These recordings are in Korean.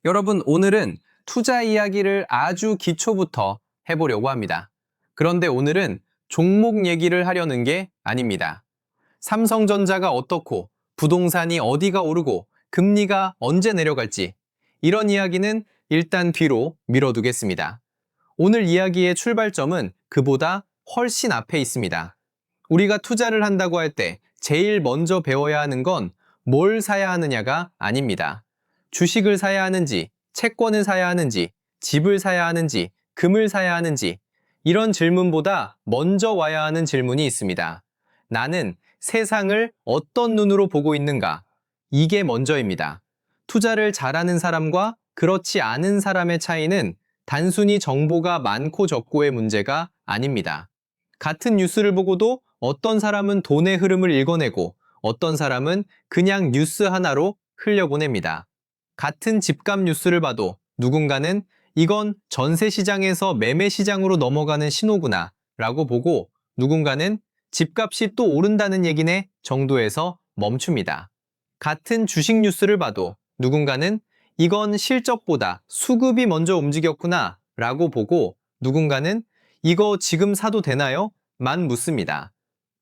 여러분, 오늘은 투자 이야기를 아주 기초부터 해보려고 합니다. 그런데 오늘은 종목 얘기를 하려는 게 아닙니다. 삼성전자가 어떻고, 부동산이 어디가 오르고, 금리가 언제 내려갈지, 이런 이야기는 일단 뒤로 미뤄두겠습니다. 오늘 이야기의 출발점은 그보다 훨씬 앞에 있습니다. 우리가 투자를 한다고 할 때 제일 먼저 배워야 하는 건 뭘 사야 하느냐가 아닙니다. 주식을 사야 하는지, 채권을 사야 하는지, 집을 사야 하는지, 금을 사야 하는지, 이런 질문보다 먼저 와야 하는 질문이 있습니다. 나는 세상을 어떤 눈으로 보고 있는가? 이게 먼저입니다. 투자를 잘하는 사람과 그렇지 않은 사람의 차이는 단순히 정보가 많고 적고의 문제가 아닙니다. 같은 뉴스를 보고도 어떤 사람은 돈의 흐름을 읽어내고 어떤 사람은 그냥 뉴스 하나로 흘려보냅니다. 같은 집값 뉴스를 봐도 누군가는 이건 전세 시장에서 매매 시장으로 넘어가는 신호구나 라고 보고 누군가는 집값이 또 오른다는 얘기네 정도에서 멈춥니다. 같은 주식 뉴스를 봐도 누군가는 이건 실적보다 수급이 먼저 움직였구나 라고 보고 누군가는 이거 지금 사도 되나요? 만 묻습니다.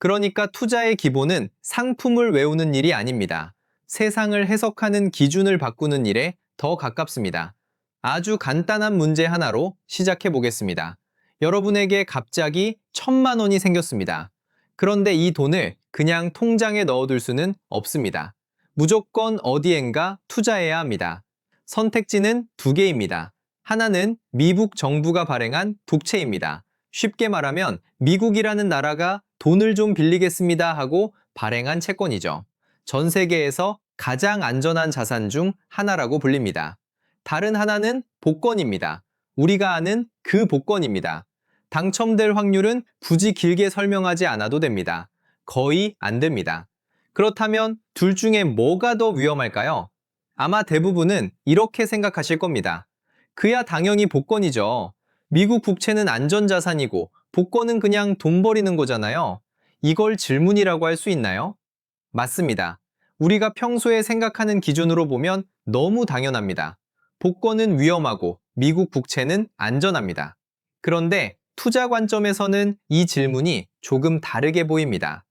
그러니까 투자의 기본은 상품을 외우는 일이 아닙니다. 세상을 해석하는 기준을 바꾸는 일에 더 가깝습니다. 아주 간단한 문제 하나로 시작해 보겠습니다. 여러분에게 갑자기 1,000만 원이 생겼습니다. 그런데 이 돈을 그냥 통장에 넣어둘 수는 없습니다. 무조건 어디엔가 투자해야 합니다. 선택지는 두 개입니다. 하나는 미국 정부가 발행한 국채입니다. 쉽게 말하면 미국이라는 나라가 돈을 좀 빌리겠습니다 하고 발행한 채권이죠. 전 세계에서 가장 안전한 자산 중 하나라고 불립니다. 다른 하나는 복권입니다. 우리가 아는 그 복권입니다. 당첨될 확률은 굳이 길게 설명하지 않아도 됩니다. 거의 안 됩니다. 그렇다면 둘 중에 뭐가 더 위험할까요? 아마 대부분은 이렇게 생각하실 겁니다. 그야 당연히 복권이죠. 미국 국채는 안전자산이고 복권은 그냥 돈 버리는 거잖아요. 이걸 질문이라고 할 수 있나요? 맞습니다. 우리가 평소에 생각하는 기준으로 보면 너무 당연합니다. 복권은 위험하고 미국 국채는 안전합니다. 그런데 투자 관점에서는 이 질문이 조금 다르게 보입니다.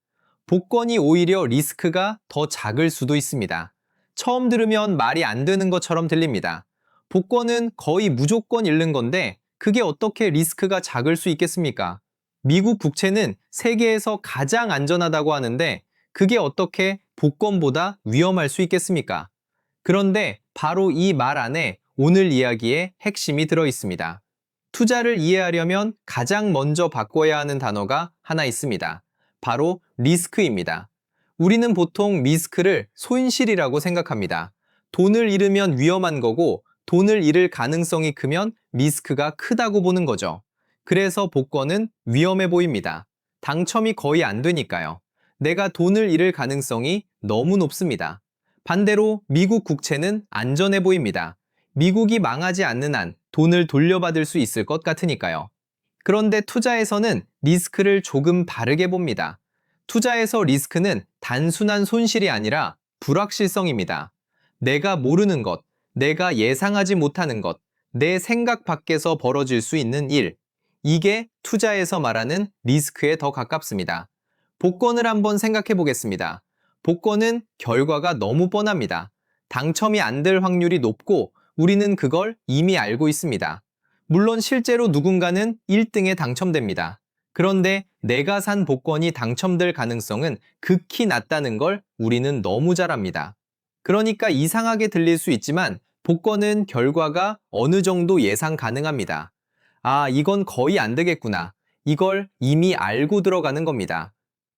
복권이 오히려 리스크가 더 작을 수도 있습니다. 처음 들으면 말이 안 되는 것처럼 들립니다. 복권은 거의 무조건 잃는 건데 그게 어떻게 리스크가 작을 수 있겠습니까? 미국 국채는 세계에서 가장 안전하다고 하는데 그게 어떻게 복권보다 위험할 수 있겠습니까? 그런데 바로 이 말 안에 오늘 이야기의 핵심이 들어 있습니다. 투자를 이해하려면 가장 먼저 바꿔야 하는 단어가 하나 있습니다. 바로 리스크입니다. 우리는 보통 리스크를 손실이라고 생각합니다. 돈을 잃으면 위험한 거고 돈을 잃을 가능성이 크면 리스크가 크다고 보는 거죠. 그래서 복권은 위험해 보입니다. 당첨이 거의 안 되니까요. 내가 돈을 잃을 가능성이 너무 높습니다. 반대로 미국 국채는 안전해 보입니다. 미국이 망하지 않는 한 돈을 돌려받을 수 있을 것 같으니까요. 그런데 투자에서는 리스크를 조금 다르게 봅니다. 투자에서 리스크는 단순한 손실이 아니라 불확실성입니다. 내가 모르는 것, 내가 예상하지 못하는 것, 내 생각 밖에서 벌어질 수 있는 일. 이게 투자에서 말하는 리스크에 더 가깝습니다. 복권을 한번 생각해 보겠습니다. 복권은 결과가 너무 뻔합니다. 당첨이 안 될 확률이 높고 우리는 그걸 이미 알고 있습니다. 물론 실제로 누군가는 1등에 당첨됩니다. 그런데 내가 산 복권이 당첨될 가능성은 극히 낮다는 걸 우리는 너무 잘 압니다. 그러니까 이상하게 들릴 수 있지만 복권은 결과가 어느 정도 예상 가능합니다. 아, 이건 거의 안 되겠구나. 이걸 이미 알고 들어가는 겁니다.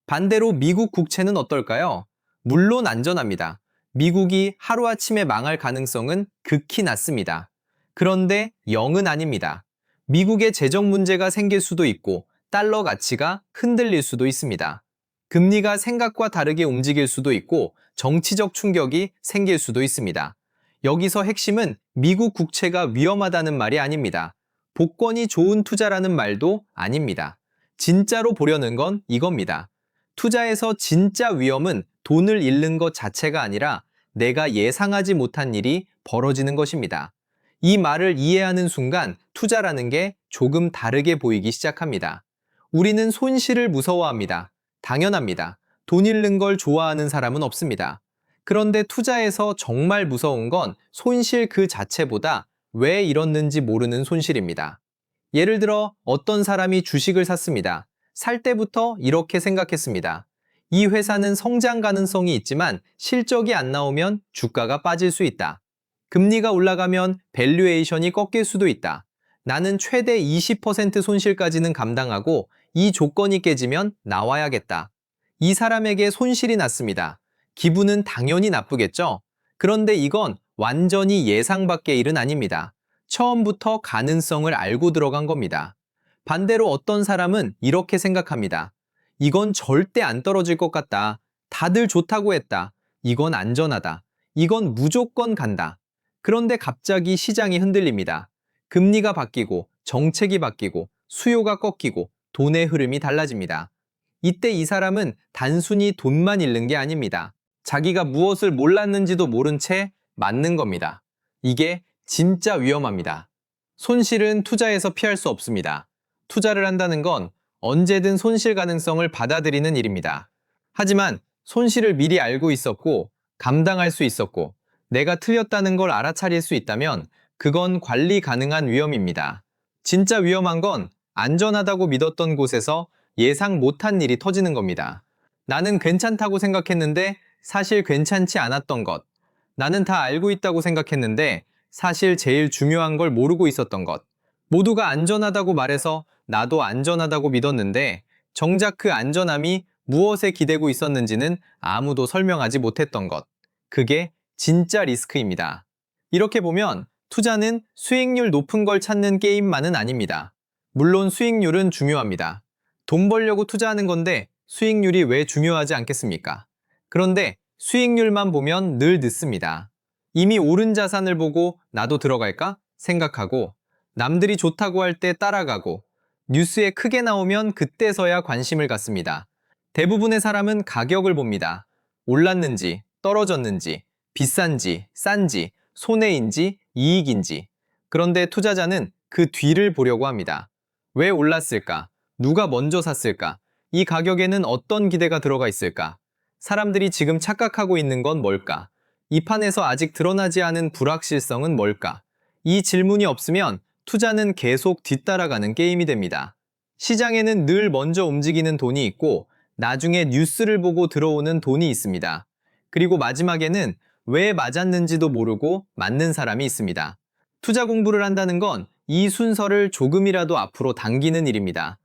반대로 미국 국채는 어떨까요? 물론 안전합니다. 미국이 하루아침에 망할 가능성은 극히 낮습니다. 그런데 0은 아닙니다. 미국의 재정 문제가 생길 수도 있고 달러 가치가 흔들릴 수도 있습니다. 금리가 생각과 다르게 움직일 수도 있고 정치적 충격이 생길 수도 있습니다. 여기서 핵심은 미국 국채가 위험하다는 말이 아닙니다. 복권이 좋은 투자라는 말도 아닙니다. 진짜로 보려는 건 이겁니다. 투자에서 진짜 위험은 돈을 잃는 것 자체가 아니라 내가 예상하지 못한 일이 벌어지는 것입니다. 이 말을 이해하는 순간 투자라는 게 조금 다르게 보이기 시작합니다. 우리는 손실을 무서워합니다. 당연합니다. 돈 잃는 걸 좋아하는 사람은 없습니다. 그런데 투자에서 정말 무서운 건 손실 그 자체보다 왜 잃었는지 모르는 손실입니다. 예를 들어 어떤 사람이 주식을 샀습니다. 살 때부터 이렇게 생각했습니다. 이 회사는 성장 가능성이 있지만 실적이 안 나오면 주가가 빠질 수 있다. 금리가 올라가면 밸류에이션이 꺾일 수도 있다. 나는 최대 20% 손실까지는 감당하고 이 조건이 깨지면 나와야겠다. 이 사람에게 손실이 났습니다. 기분은 당연히 나쁘겠죠? 그런데 이건 완전히 예상 밖의 일은 아닙니다. 처음부터 가능성을 알고 들어간 겁니다. 반대로 어떤 사람은 이렇게 생각합니다. 이건 절대 안 떨어질 것 같다. 다들 좋다고 했다. 이건 안전하다. 이건 무조건 간다. 그런데 갑자기 시장이 흔들립니다. 금리가 바뀌고 정책이 바뀌고 수요가 꺾이고 돈의 흐름이 달라집니다. 이때 이 사람은 단순히 돈만 잃는 게 아닙니다. 자기가 무엇을 몰랐는지도 모른 채 맞는 겁니다. 이게 진짜 위험합니다. 손실은 투자에서 피할 수 없습니다. 투자를 한다는 건 언제든 손실 가능성을 받아들이는 일입니다. 하지만 손실을 미리 알고 있었고, 감당할 수 있었고, 내가 틀렸다는 걸 알아차릴 수 있다면 그건 관리 가능한 위험입니다. 진짜 위험한 건 안전하다고 믿었던 곳에서 예상 못한 일이 터지는 겁니다. 나는 괜찮다고 생각했는데 사실 괜찮지 않았던 것. 나는 다 알고 있다고 생각했는데 사실 제일 중요한 걸 모르고 있었던 것. 모두가 안전하다고 말해서 나도 안전하다고 믿었는데 정작 그 안전함이 무엇에 기대고 있었는지는 아무도 설명하지 못했던 것. 그게 진짜 리스크입니다. 이렇게 보면 투자는 수익률 높은 걸 찾는 게임만은 아닙니다. 물론 수익률은 중요합니다. 돈 벌려고 투자하는 건데 수익률이 왜 중요하지 않겠습니까? 그런데 수익률만 보면 늘 늦습니다. 이미 오른 자산을 보고 나도 들어갈까 생각하고 남들이 좋다고 할 때 따라가고 뉴스에 크게 나오면 그때서야 관심을 갖습니다. 대부분의 사람은 가격을 봅니다. 올랐는지, 떨어졌는지, 비싼지, 싼지, 손해인지, 이익인지. 그런데 투자자는 그 뒤를 보려고 합니다. 왜 올랐을까? 누가 먼저 샀을까? 이 가격에는 어떤 기대가 들어가 있을까? 사람들이 지금 착각하고 있는 건 뭘까? 이 판에서 아직 드러나지 않은 불확실성은 뭘까? 이 질문이 없으면 투자는 계속 뒤따라가는 게임이 됩니다. 시장에는 늘 먼저 움직이는 돈이 있고 나중에 뉴스를 보고 들어오는 돈이 있습니다. 그리고 마지막에는 왜 맞았는지도 모르고 맞는 사람이 있습니다. 투자 공부를 한다는 건 이 순서를 조금이라도 앞으로 당기는 일입니다.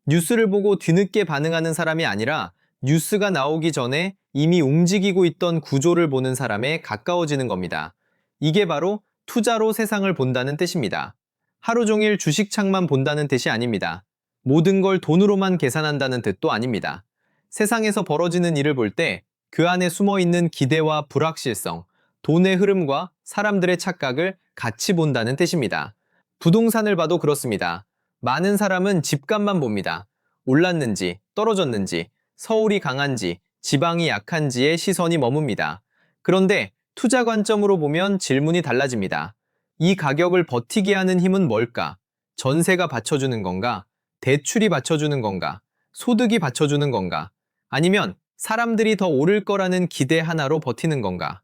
뉴스를 보고 뒤늦게 반응하는 사람이 아니라 뉴스가 나오기 전에 이미 움직이고 있던 구조를 보는 사람에 가까워지는 겁니다. 이게 바로 투자로 세상을 본다는 뜻입니다. 하루 종일 주식창만 본다는 뜻이 아닙니다. 모든 걸 돈으로만 계산한다는 뜻도 아닙니다. 세상에서 벌어지는 일을 볼 때 그 안에 숨어 있는 기대와 불확실성, 돈의 흐름과 사람들의 착각을 같이 본다는 뜻입니다. 부동산을 봐도 그렇습니다. 많은 사람은 집값만 봅니다. 올랐는지, 떨어졌는지, 서울이 강한지, 지방이 약한지에 시선이 머뭅니다. 그런데 투자 관점으로 보면 질문이 달라집니다. 이 가격을 버티게 하는 힘은 뭘까? 전세가 받쳐주는 건가? 대출이 받쳐주는 건가? 소득이 받쳐주는 건가? 아니면 사람들이 더 오를 거라는 기대 하나로 버티는 건가?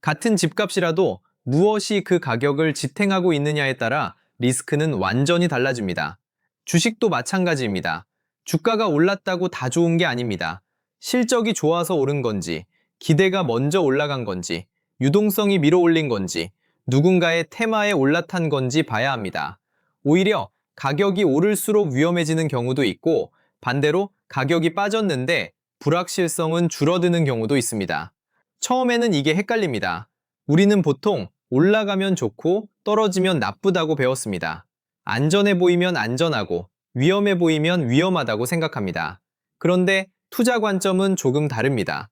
같은 집값이라도 무엇이 그 가격을 지탱하고 있느냐에 따라 리스크는 완전히 달라집니다. 주식도 마찬가지입니다. 주가가 올랐다고 다 좋은 게 아닙니다. 실적이 좋아서 오른 건지, 기대가 먼저 올라간 건지, 유동성이 밀어올린 건지, 누군가의 테마에 올라탄 건지 봐야 합니다. 오히려 가격이 오를수록 위험해지는 경우도 있고 반대로 가격이 빠졌는데 불확실성은 줄어드는 경우도 있습니다. 처음에는 이게 헷갈립니다. 우리는 보통 올라가면 좋고 떨어지면 나쁘다고 배웠습니다. 안전해 보이면 안전하고 위험해 보이면 위험하다고 생각합니다. 그런데 투자 관점은 조금 다릅니다.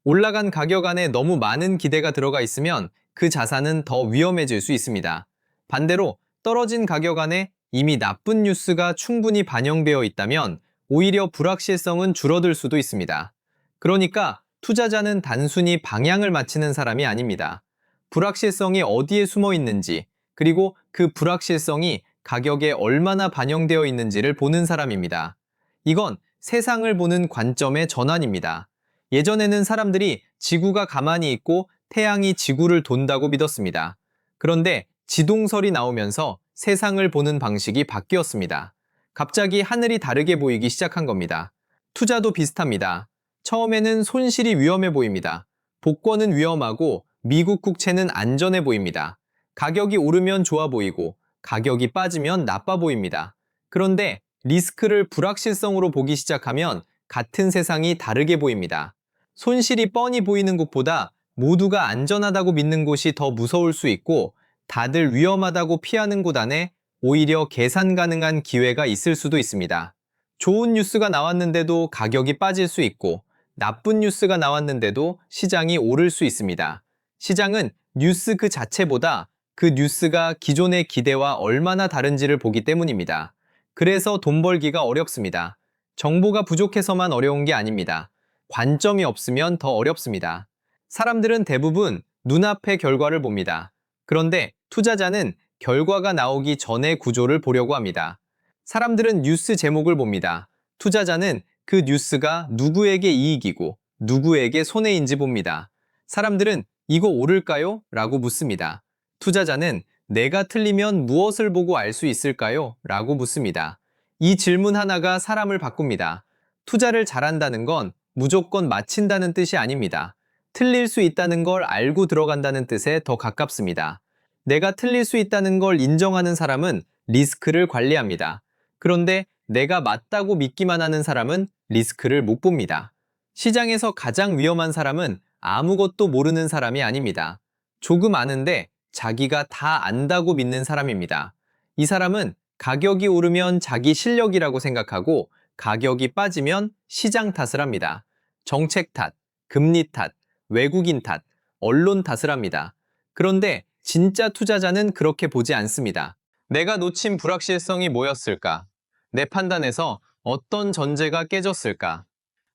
올라간 가격 안에 너무 많은 기대가 들어가 있으면 그 자산은 더 위험해질 수 있습니다. 반대로 떨어진 가격 안에 이미 나쁜 뉴스가 충분히 반영되어 있다면 오히려 불확실성은 줄어들 수도 있습니다. 그러니까 투자자는 단순히 방향을 맞히는 사람이 아닙니다. 불확실성이 어디에 숨어 있는지, 그리고 그 불확실성이 가격에 얼마나 반영되어 있는지를 보는 사람입니다. 이건 세상을 보는 관점의 전환입니다. 예전에는 사람들이 지구가 가만히 있고 태양이 지구를 돈다고 믿었습니다. 그런데 지동설이 나오면서 세상을 보는 방식이 바뀌었습니다. 갑자기 하늘이 다르게 보이기 시작한 겁니다. 투자도 비슷합니다. 처음에는 손실이 위험해 보입니다. 복권은 위험하고 미국 국채는 안전해 보입니다. 가격이 오르면 좋아 보이고 가격이 빠지면 나빠 보입니다. 그런데 리스크를 불확실성으로 보기 시작하면 같은 세상이 다르게 보입니다. 손실이 뻔히 보이는 곳보다 모두가 안전하다고 믿는 곳이 더 무서울 수 있고 다들 위험하다고 피하는 곳 안에 오히려 계산 가능한 기회가 있을 수도 있습니다. 좋은 뉴스가 나왔는데도 가격이 빠질 수 있고 나쁜 뉴스가 나왔는데도 시장이 오를 수 있습니다. 시장은 뉴스 그 자체보다 그 뉴스가 기존의 기대와 얼마나 다른지를 보기 때문입니다. 그래서 돈 벌기가 어렵습니다. 정보가 부족해서만 어려운 게 아닙니다. 관점이 없으면 더 어렵습니다. 사람들은 대부분 눈앞의 결과를 봅니다. 그런데 투자자는 결과가 나오기 전의 구조를 보려고 합니다. 사람들은 뉴스 제목을 봅니다. 투자자는 그 뉴스가 누구에게 이익이고 누구에게 손해인지 봅니다. 사람들은 이거 오를까요? 라고 묻습니다. 투자자는 내가 틀리면 무엇을 보고 알 수 있을까요? 라고 묻습니다. 이 질문 하나가 사람을 바꿉니다. 투자를 잘한다는 건 무조건 맞힌다는 뜻이 아닙니다. 틀릴 수 있다는 걸 알고 들어간다는 뜻에 더 가깝습니다. 내가 틀릴 수 있다는 걸 인정하는 사람은 리스크를 관리합니다. 그런데 내가 맞다고 믿기만 하는 사람은 리스크를 못 봅니다. 시장에서 가장 위험한 사람은 아무것도 모르는 사람이 아닙니다. 조금 아는데 자기가 다 안다고 믿는 사람입니다. 이 사람은 가격이 오르면 자기 실력이라고 생각하고 가격이 빠지면 시장 탓을 합니다. 정책 탓, 금리 탓, 외국인 탓, 언론 탓을 합니다. 그런데 진짜 투자자는 그렇게 보지 않습니다. 내가 놓친 불확실성이 뭐였을까? 내 판단에서 어떤 전제가 깨졌을까?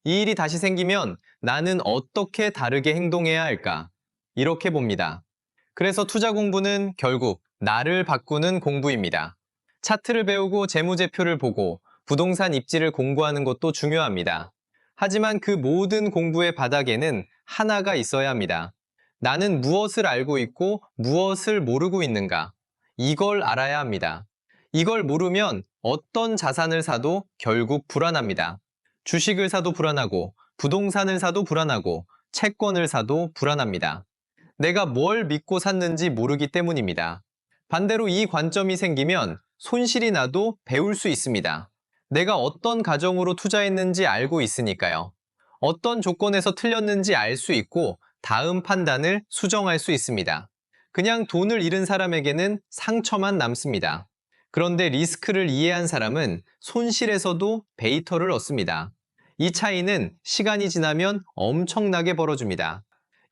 이 일이 다시 생기면 나는 어떻게 다르게 행동해야 할까? 이렇게 봅니다. 그래서 투자 공부는 결국 나를 바꾸는 공부입니다. 차트를 배우고 재무제표를 보고 부동산 입지를 공부하는 것도 중요합니다. 하지만 그 모든 공부의 바닥에는 하나가 있어야 합니다. 나는 무엇을 알고 있고 무엇을 모르고 있는가? 이걸 알아야 합니다. 이걸 모르면 어떤 자산을 사도 결국 불안합니다. 주식을 사도 불안하고 부동산을 사도 불안하고 채권을 사도 불안합니다. 내가 뭘 믿고 샀는지 모르기 때문입니다. 반대로 이 관점이 생기면 손실이 나도 배울 수 있습니다. 내가 어떤 가정으로 투자했는지 알고 있으니까요. 어떤 조건에서 틀렸는지 알 수 있고 다음 판단을 수정할 수 있습니다. 그냥 돈을 잃은 사람에게는 상처만 남습니다. 그런데 리스크를 이해한 사람은 손실에서도 데이터를 얻습니다. 이 차이는 시간이 지나면 엄청나게 벌어집니다.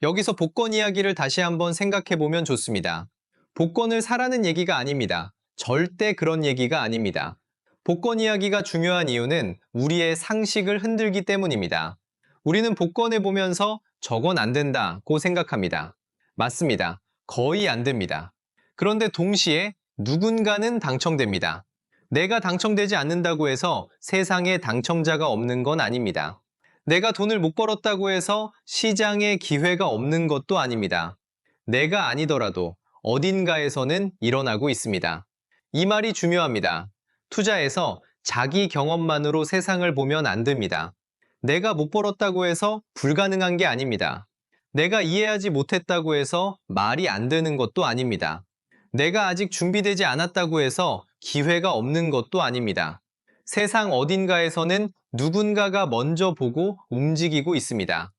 여기서 복권 이야기를 다시 한번 생각해 보면 좋습니다. 복권을 사라는 얘기가 아닙니다. 절대 그런 얘기가 아닙니다. 복권 이야기가 중요한 이유는 우리의 상식을 흔들기 때문입니다. 우리는 복권을 보면서 저건 안 된다고 생각합니다. 맞습니다. 거의 안 됩니다. 그런데 동시에 누군가는 당첨됩니다. 내가 당첨되지 않는다고 해서 세상에 당첨자가 없는 건 아닙니다. 내가 돈을 못 벌었다고 해서 시장에 기회가 없는 것도 아닙니다. 내가 아니더라도 어딘가에서는 일어나고 있습니다. 이 말이 중요합니다. 투자에서 자기 경험만으로 세상을 보면 안 됩니다. 내가 못 벌었다고 해서 불가능한 게 아닙니다. 내가 이해하지 못했다고 해서 말이 안 되는 것도 아닙니다. 내가 아직 준비되지 않았다고 해서 기회가 없는 것도 아닙니다. 세상 어딘가에서는 누군가가 먼저 보고 움직이고 있습니다.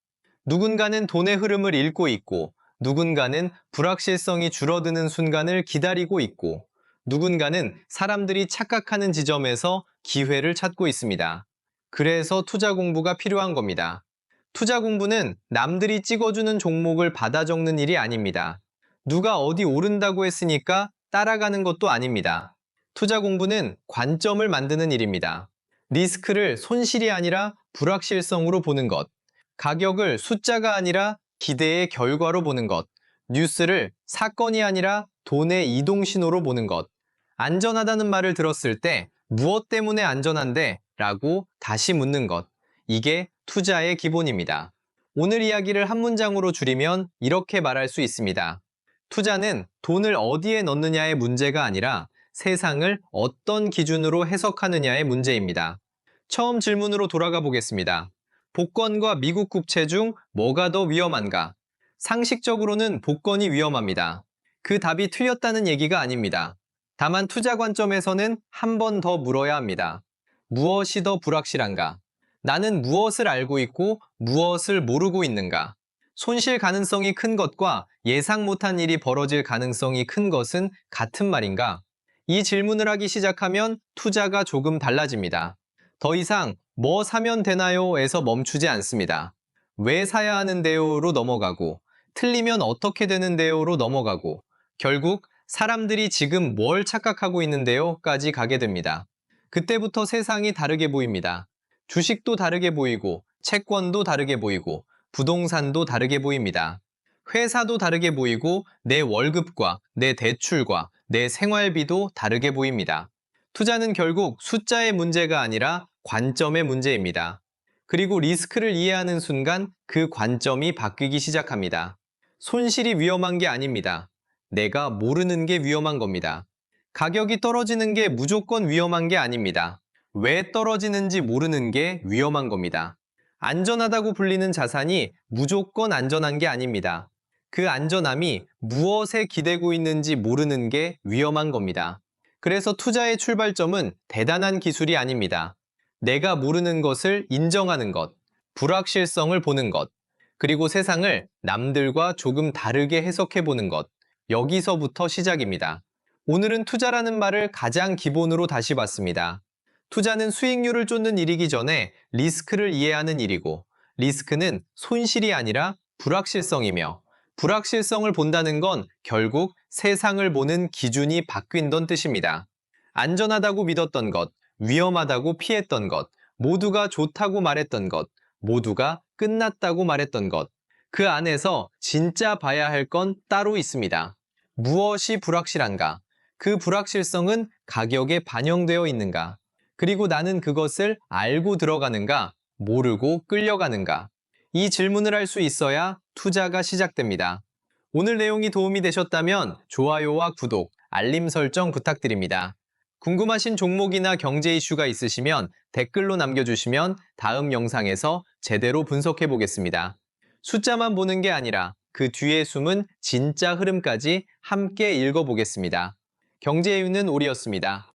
누군가는 돈의 흐름을 읽고 있고, 누군가는 불확실성이 줄어드는 순간을 기다리고 있고, 누군가는 사람들이 착각하는 지점에서 기회를 찾고 있습니다. 그래서 투자 공부가 필요한 겁니다. 투자 공부는 남들이 찍어주는 종목을 받아 적는 일이 아닙니다. 누가 어디 오른다고 했으니까 따라가는 것도 아닙니다. 투자 공부는 관점을 만드는 일입니다. 리스크를 손실이 아니라 불확실성으로 보는 것, 가격을 숫자가 아니라 기대의 결과로 보는 것, 뉴스를 사건이 아니라 돈의 이동 신호로 보는 것. 안전하다는 말을 들었을 때 무엇 때문에 안전한데? 라고 다시 묻는 것. 이게 투자의 기본입니다. 오늘 이야기를 한 문장으로 줄이면 이렇게 말할 수 있습니다. 투자는 돈을 어디에 넣느냐의 문제가 아니라 세상을 어떤 기준으로 해석하느냐의 문제입니다. 처음 질문으로 돌아가 보겠습니다. 복권과 미국 국채 중 뭐가 더 위험한가? 상식적으로는 복권이 위험합니다. 그 답이 틀렸다는 얘기가 아닙니다. 다만 투자 관점에서는 한 번 더 물어야 합니다. 무엇이 더 불확실한가? 나는 무엇을 알고 있고 무엇을 모르고 있는가? 손실 가능성이 큰 것과 예상 못한 일이 벌어질 가능성이 큰 것은 같은 말인가? 이 질문을 하기 시작하면 투자가 조금 달라집니다. 더 이상 뭐 사면 되나요?에서 멈추지 않습니다. 왜 사야 하는데요?로 넘어가고, 틀리면 어떻게 되는데요?로 넘어가고, 결국 사람들이 지금 뭘 착각하고 있는데요?까지 가게 됩니다. 그때부터 세상이 다르게 보입니다. 주식도 다르게 보이고, 채권도 다르게 보이고, 부동산도 다르게 보입니다. 회사도 다르게 보이고, 내 월급과 내 대출과 내 생활비도 다르게 보입니다. 투자는 결국 숫자의 문제가 아니라 관점의 문제입니다. 그리고 리스크를 이해하는 순간 그 관점이 바뀌기 시작합니다. 손실이 위험한 게 아닙니다. 내가 모르는 게 위험한 겁니다. 가격이 떨어지는 게 무조건 위험한 게 아닙니다. 왜 떨어지는지 모르는 게 위험한 겁니다. 안전하다고 불리는 자산이 무조건 안전한 게 아닙니다. 그 안전함이 무엇에 기대고 있는지 모르는 게 위험한 겁니다. 그래서 투자의 출발점은 대단한 기술이 아닙니다. 내가 모르는 것을 인정하는 것, 불확실성을 보는 것, 그리고 세상을 남들과 조금 다르게 해석해 보는 것, 여기서부터 시작입니다. 오늘은 투자라는 말을 가장 기본으로 다시 봤습니다. 투자는 수익률을 쫓는 일이기 전에 리스크를 이해하는 일이고, 리스크는 손실이 아니라 불확실성이며, 불확실성을 본다는 건 결국 세상을 보는 기준이 바뀐다는 뜻입니다. 안전하다고 믿었던 것, 위험하다고 피했던 것, 모두가 좋다고 말했던 것, 모두가 끝났다고 말했던 것, 그 안에서 진짜 봐야 할 건 따로 있습니다. 무엇이 불확실한가? 그 불확실성은 가격에 반영되어 있는가? 그리고 나는 그것을 알고 들어가는가? 모르고 끌려가는가? 이 질문을 할 수 있어야 투자가 시작됩니다. 오늘 내용이 도움이 되셨다면 좋아요와 구독, 알림 설정 부탁드립니다. 궁금하신 종목이나 경제 이슈가 있으시면 댓글로 남겨주시면 다음 영상에서 제대로 분석해 보겠습니다. 숫자만 보는 게 아니라 그 뒤에 숨은 진짜 흐름까지 함께 읽어보겠습니다. 경제의 윤은 오리였습니다.